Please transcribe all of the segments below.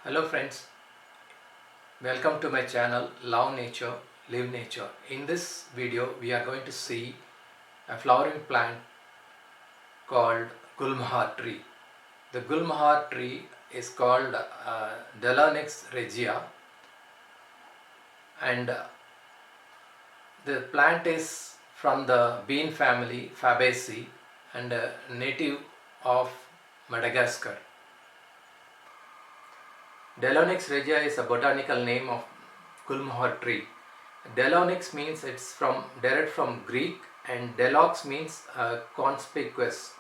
Hello friends, welcome to my channel Love Nature, Live Nature. In this video we are going to see a flowering plant called Gulmohar tree. The Gulmohar tree is called Delonix regia, and the plant is from the bean family Fabaceae and a native of Madagascar. Delonix regia is a botanical name of Gulmohar tree. Delonix means it's derived from Greek, and delox means conspicuous,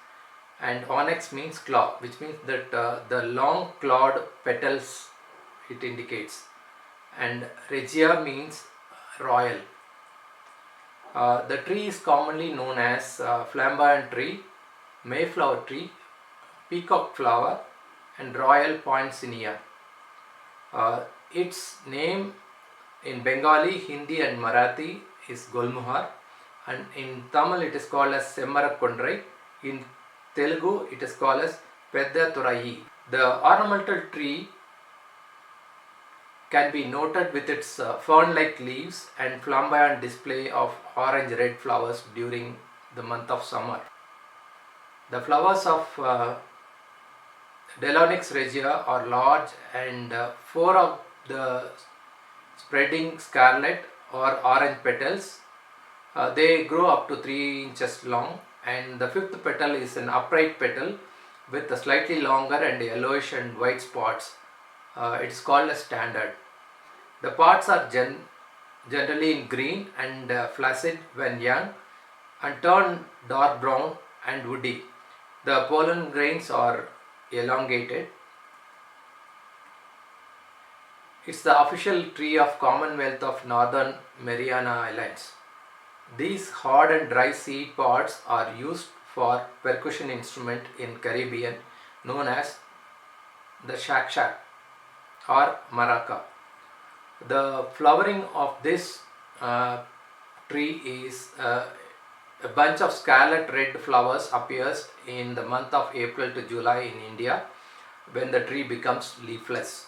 and onyx means claw, which means that the long clawed petals it indicates, and regia means royal. The tree is commonly known as flamboyant tree, mayflower tree, peacock flower, and royal poinsettia. Its name in Bengali, Hindi and Marathi is Gulmohar, and in Tamil it is called as Semmarakondrai. In Telugu it is called as Pedda Thurayi. The ornamental tree can be noted with its fern-like leaves and flamboyant display of orange-red flowers during the month of summer. The flowers of Delonix regia are large, and four of the spreading scarlet or orange petals. They grow up to 3 inches long, and the fifth petal is an upright petal with a slightly longer and yellowish and white spots. It's called a standard. The parts are generally in green and flaccid when young, and turn dark brown and woody. The pollen grains are elongated. It's the official tree of Commonwealth of Northern Mariana Islands. These hard and dry seed pods are used for percussion instrument in Caribbean known as the shak or maraca. The flowering of this tree is a bunch of scarlet red flowers appears in the month of April to July in India when the tree becomes leafless.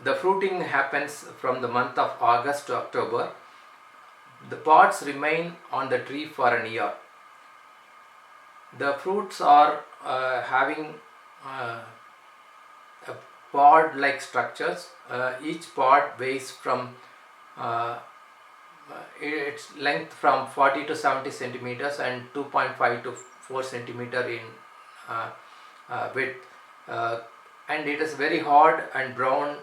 The fruiting happens from the month of August to October. The pods remain on the tree for a year. The fruits are having a pod-like structures. Each pod weighs from its length from 40 to 70 centimeters and 2.5 to 4 centimeter in width, and it is very hard and brown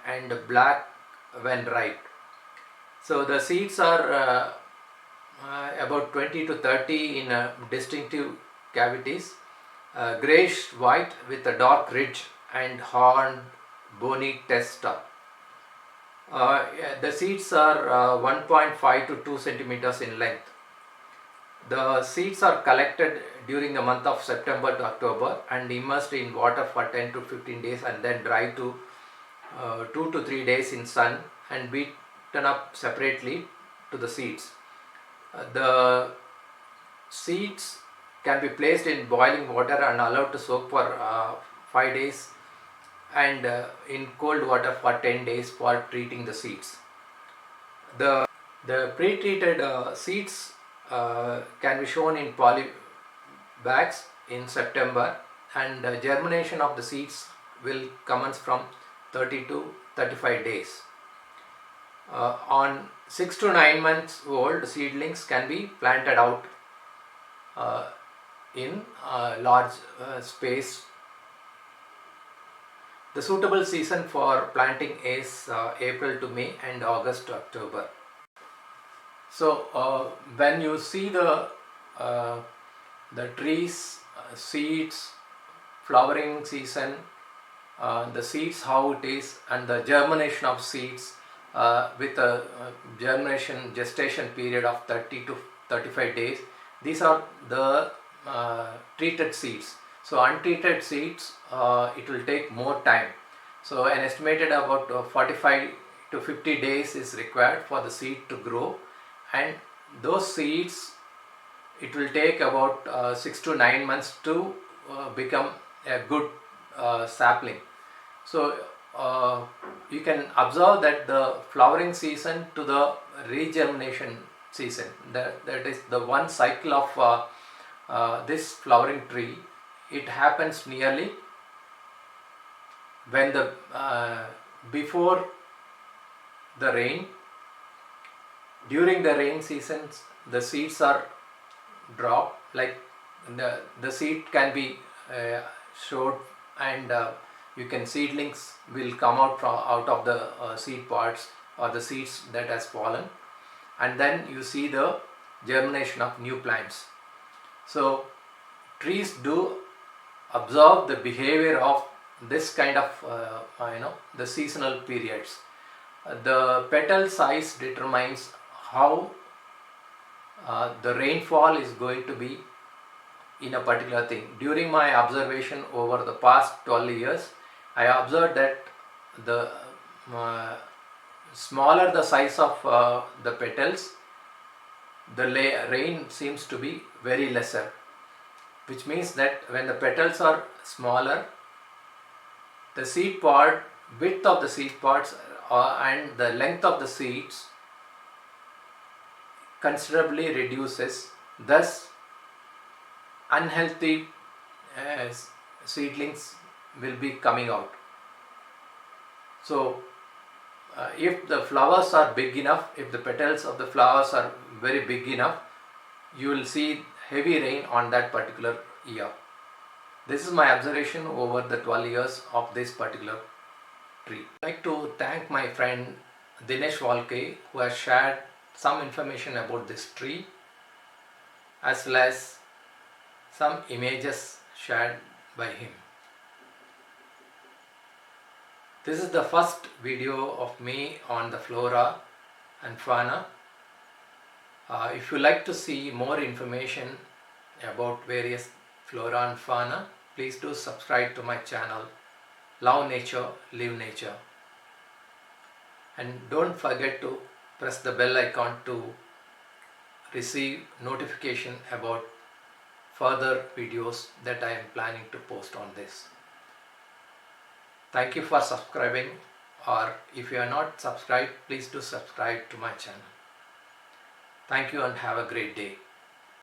and black when ripe. So the seeds are about 20 to 30 in distinctive cavities, grayish white with a dark ridge and horned bony testa. The seeds are 1.5 to 2 centimeters in length. The seeds are collected during the month of September to October and immersed in water for 10 to 15 days and then dry to 2 to 3 days in sun and beaten up separately to the seeds. The seeds can be placed in boiling water and allowed to soak for 5 days and in cold water for 10 days for treating the seeds. The pre-treated seeds can be shown in poly bags in September, and germination of the seeds will commence from 30 to 35 days. On 6 to 9 months old seedlings can be planted out in large space. The suitable season for planting is April to May and August to October. So when you see the trees, seeds, flowering season, the seeds how it is, and the germination of seeds with a germination gestation period of 30 to 35 days, these are the treated seeds. So untreated seeds, it will take more time. So an estimated about 45 to 50 days is required for the seed to grow, and those seeds it will take about 6 to 9 months to become a good sapling. So you can observe that the flowering season to the regermination season, that is the one cycle of this flowering tree, it happens nearly when the before the rain. During the rain seasons, the seeds are dropped, like the seed can be showed, and you can seedlings will come out of the seed pods or the seeds that has fallen, and then you see the germination of new plants. So trees do observe the behavior of this kind of the seasonal periods. The petal size determines how the rainfall is going to be in a particular thing. During my observation over the past 12 years, I observed that the smaller the size of the petals, the rain seems to be very lesser, which means that when the petals are smaller, the seed pod, width of the seed pods and the length of the seeds considerably reduces, thus unhealthy seedlings will be coming out. So if the flowers are big enough, if the petals of the flowers are very big enough, you will see heavy rain on that particular year. This is my observation over the 12 years of this particular tree. I'd like to thank my friend Dinesh Walke, who has shared some information about this tree as well as some images shared by him. This is the first video of me on the flora and fauna. If you like to see more information about various flora and fauna, please do subscribe to my channel, Love Nature, Live Nature. And don't forget to press the bell icon to receive notification about further videos that I am planning to post on this. Thank you for subscribing, or if you are not subscribed, please do subscribe to my channel. Thank you and have a great day.